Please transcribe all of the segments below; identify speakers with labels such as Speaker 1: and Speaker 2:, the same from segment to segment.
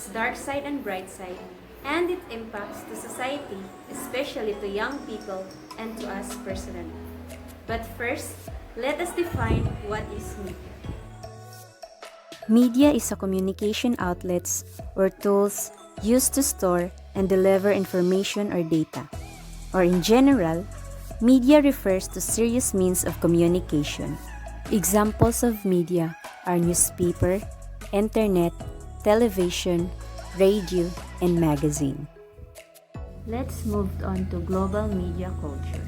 Speaker 1: its dark side and bright side, and its impacts to society, especially to young people and to us personally. But first, let us define what is media. Media is a communication outlets or tools used to store and deliver information or data. Or in general, media refers to serious means of communication. Examples of media are newspaper, internet, television, radio, and magazine. Let's move on to global media culture.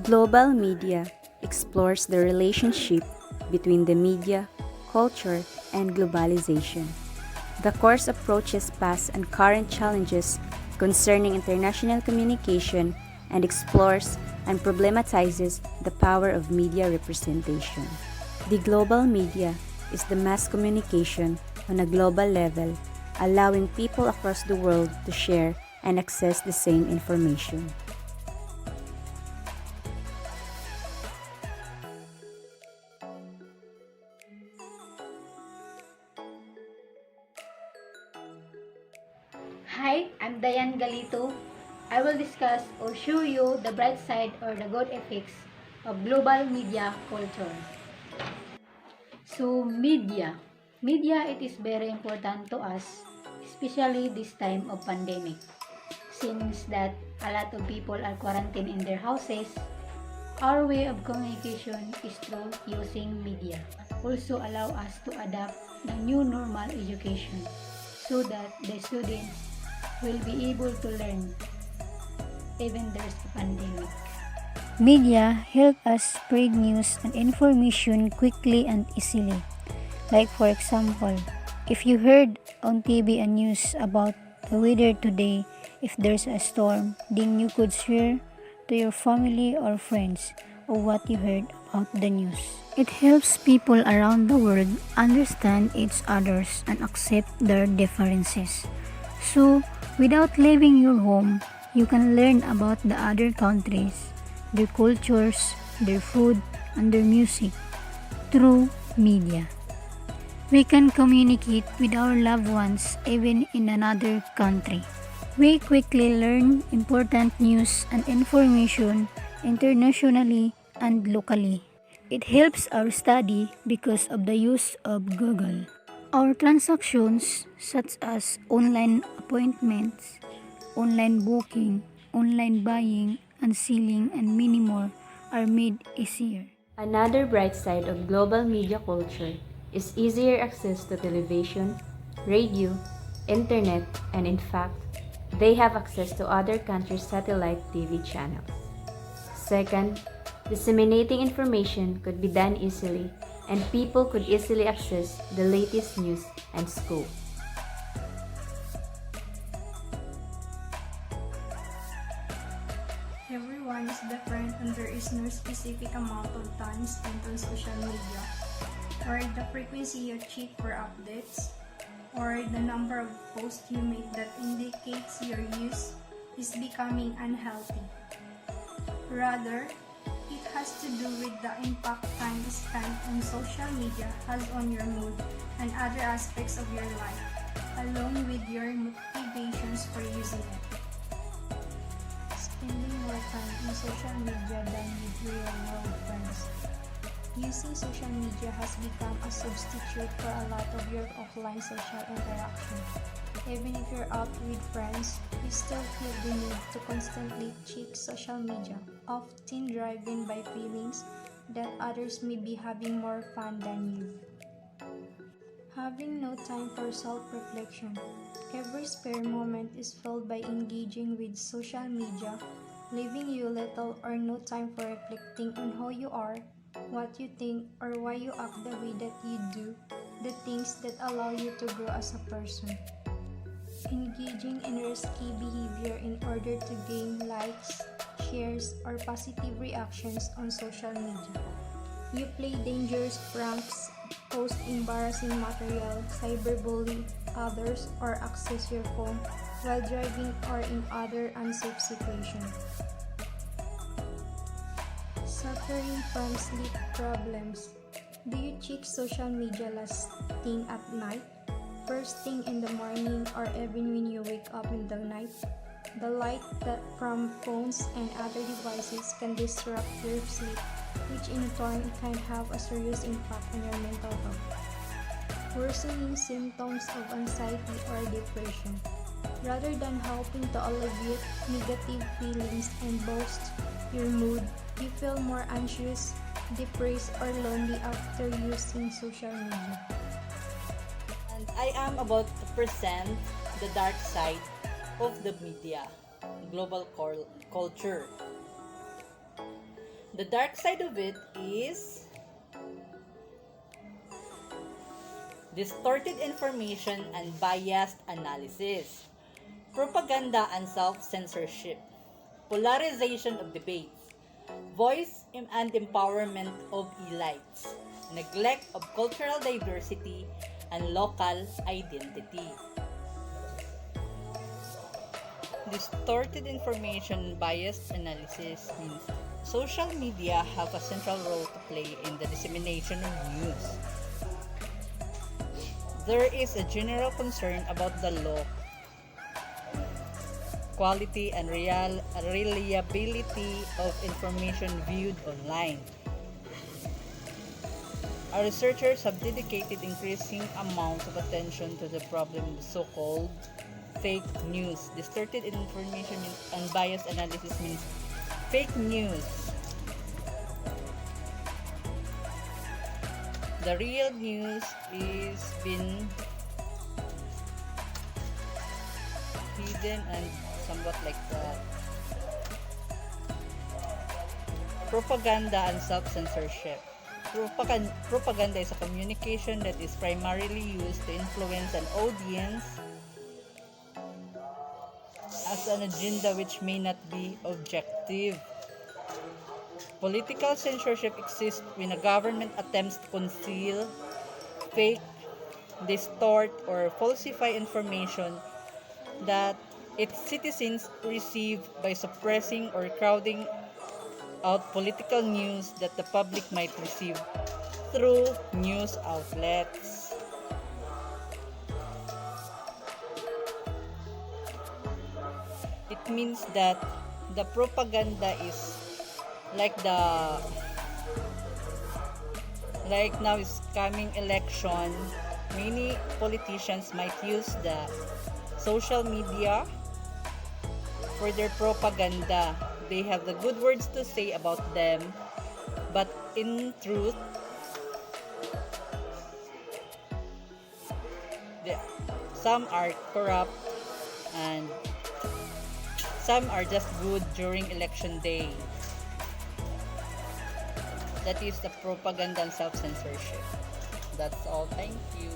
Speaker 1: Global media explores the relationship between the media, culture, and globalization. The course approaches past and current challenges concerning international communication and explores and problematizes the power of media representation. The global media is the mass communication on a global level, allowing people across the world to share and access the same information.
Speaker 2: Hi, I'm Diane Galito. I will discuss or show you the bright side or the good effects of global media culture. So, media. Media, it is very important to us, especially this time of pandemic. Since that a lot of people are quarantined in their houses, our way of communication is through using media. Also allow us to adapt the new normal education so that the students will be able to learn even there's a pandemic.
Speaker 3: Media help us spread news and information quickly and easily. Like for example, if you heard on TV and news about the weather today, if there's a storm, then you could share to your family or friends of what you heard about the news. It helps people around the world understand each others and accept their differences. So, without leaving your home, you can learn about the other countries, their cultures, their food, and their music through media. We can communicate with our loved ones even in another country. We quickly learn important news and information internationally and locally. It helps our study because of the use of Google. Our transactions, such as online appointments, online booking, online buying and selling, and many more, are made easier.
Speaker 1: Another bright side of global media culture is easier access to television, radio, internet, and in fact, they have access to other countries' satellite TV channels. Second, disseminating information could be done easily and people could easily access the latest news and scoop.
Speaker 4: Everyone is different and there is no specific amount of time spent on social media, or the frequency you check for updates, or the number of posts you make that indicates your use is becoming unhealthy. Rather, it has to do with the impact time spent on social media has on your mood and other aspects of your life, along with your motivations for using it. Spending more time on social media than with real-world friends. Using social media has become a substitute for a lot of your offline social interaction. Even if you're out with friends, you still feel the need to constantly check social media, often driven by feelings that others may be having more fun than you. Having no time for self-reflection. Every spare moment is filled by engaging with social media, leaving you little or no time for reflecting on who you are, what you think, or why you act the way that you do, the things that allow you to grow as a person. Engaging in risky behavior in order to gain likes, shares, or positive reactions on social media. You play dangerous pranks, post embarrassing material, cyberbully others, or access your phone while driving or in other unsafe situations. Suffering from sleep problems. Do you check social media last thing at night? first thing in the morning or even when you wake up in the night. The light from phones and other devices can disrupt your sleep, which in turn can have a serious impact on your mental health, worsening symptoms of anxiety or depression. Rather than helping to alleviate negative feelings and boost your mood, you feel more anxious, depressed, or lonely after using social media.
Speaker 5: And I am about to present the dark side of the media, global culture. The dark side of it is distorted information and biased analysis, propaganda and self-censorship, polarization of debates, voice and empowerment of elites, neglect of cultural diversity and local identity. Distorted information and biased analysis means social media have a central role to play in the dissemination of news. There is a general concern about the law, quality and reliability of information viewed online. Our researchers have dedicated increasing amounts of attention to the problem of so-called fake news. Distorted information and biased analysis means fake news. The real news is been hidden and somewhat like that. Propaganda and self-censorship. Propaganda is a communication that is primarily used to influence an audience as an agenda which may not be objective. Political censorship exists when a government attempts to conceal, fake, distort, or falsify information that its citizens receive by suppressing or crowding out political news that the public might receive through news outlets. It means that the propaganda is like now is coming election, many politicians might use the social media for their propaganda. They have the good words to say about them, but in truth, some are corrupt and some are just good during election day. That is the propaganda and self-censorship. That's all. Thank you.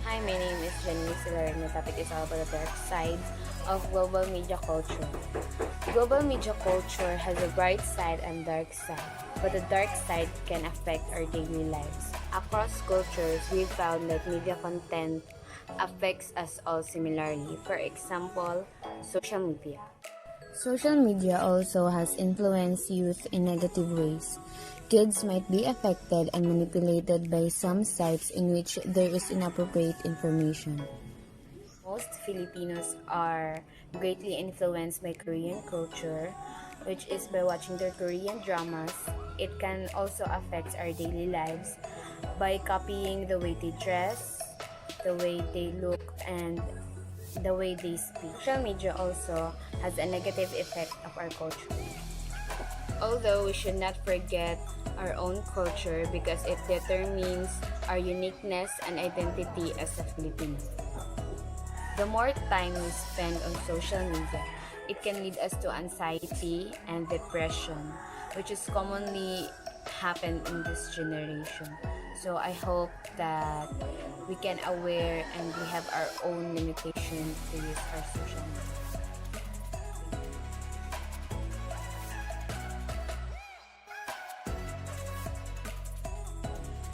Speaker 6: Hi, my name is Jenny Siller and the topic is all about the dark side of global media culture. Global media culture has a bright side and dark side, but the dark side can affect our daily lives. Across cultures, we found that media content affects us all similarly. For example, social media. Social media also has influenced youth in negative ways. Kids might be affected and manipulated by some sites in which there is inappropriate information. Most Filipinos are greatly influenced by Korean culture, which is by watching their Korean dramas. It can also affect our daily lives by copying the way they dress, the way they look, and the way they speak. Social media also has a negative effect of our culture. Although we should not forget our own culture because it determines our uniqueness and identity as a Filipino. The more time we spend on social media, it can lead us to anxiety and depression, which is commonly happen in this generation. So I hope that we can aware and we have our own limitation to use our social media.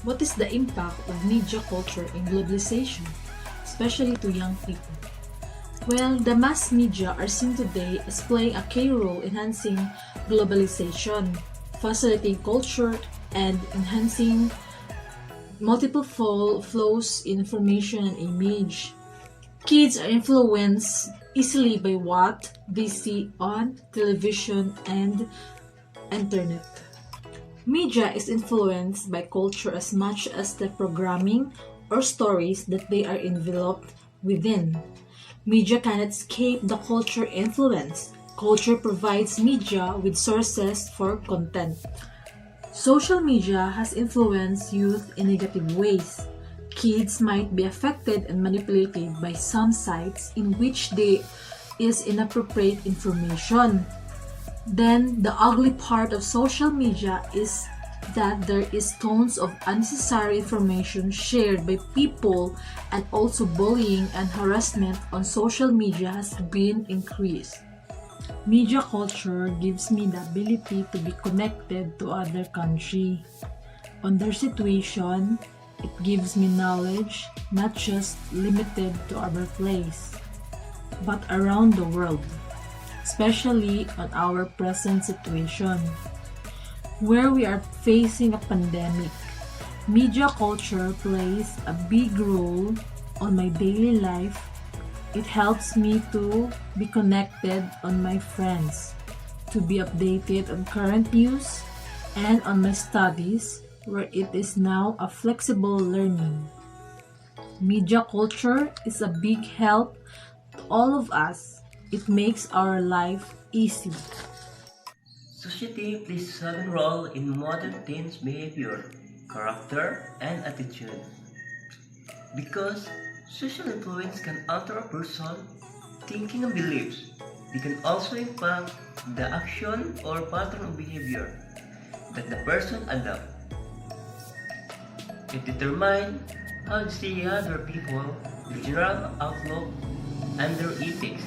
Speaker 7: What is the impact of media culture in globalization, especially to young people? Well, the mass media are seen today as playing a key role in enhancing globalization, facilitating culture, and enhancing multiple flows in information and image. Kids are influenced easily by what they see on television and internet. Media is influenced by culture as much as the programming or stories that they are enveloped within. Media cannot escape the culture influence. Culture provides media with sources for content. Social media has influenced youth in negative ways. Kids might be affected and manipulated by some sites in which there is inappropriate information. Then, the ugly part of social media is that there is tons of unnecessary information shared by people, and also bullying and harassment on social media has been increased. Media culture gives me the ability to be connected to other country. On their situation, it gives me knowledge not just limited to our place, but around the world, especially on our present situation, where we are facing a pandemic. Media culture plays a big role on my daily life. It helps me to be connected on my friends, to be updated on current news, and on my studies, where it is now a flexible learning. Media culture is a big help to all of us. It makes our life easy.
Speaker 8: Society plays a sovereign role in modern teens' behavior, character, and attitude. Because social influence can alter a person thinking and beliefs, they can also impact the action or pattern of behavior that the person adopts. It determines how they see other people, their general outlook, and their ethics.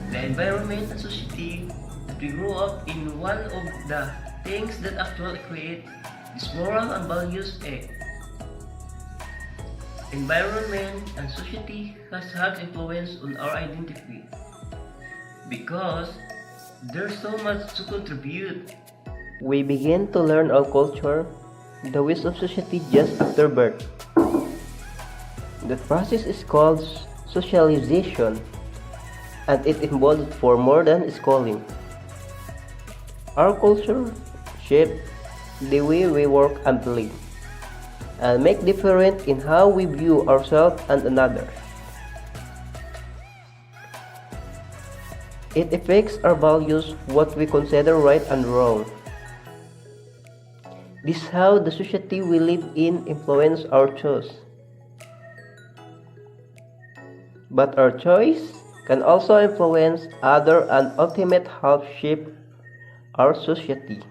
Speaker 8: The environment and society that we grow up in one of the things that actually create this moral and values. Environment and society has had influence on our identity because there's so much to contribute.
Speaker 9: We begin to learn our culture, the ways of society just after birth. The process is called socialization, and it involves for more than schooling. Our culture shapes the way we work and play, and make difference in how we view ourselves and another. It affects our values, what we consider right and wrong. This is how the society we live in influence our choice. But our choice can also influence other and ultimate help shape our society.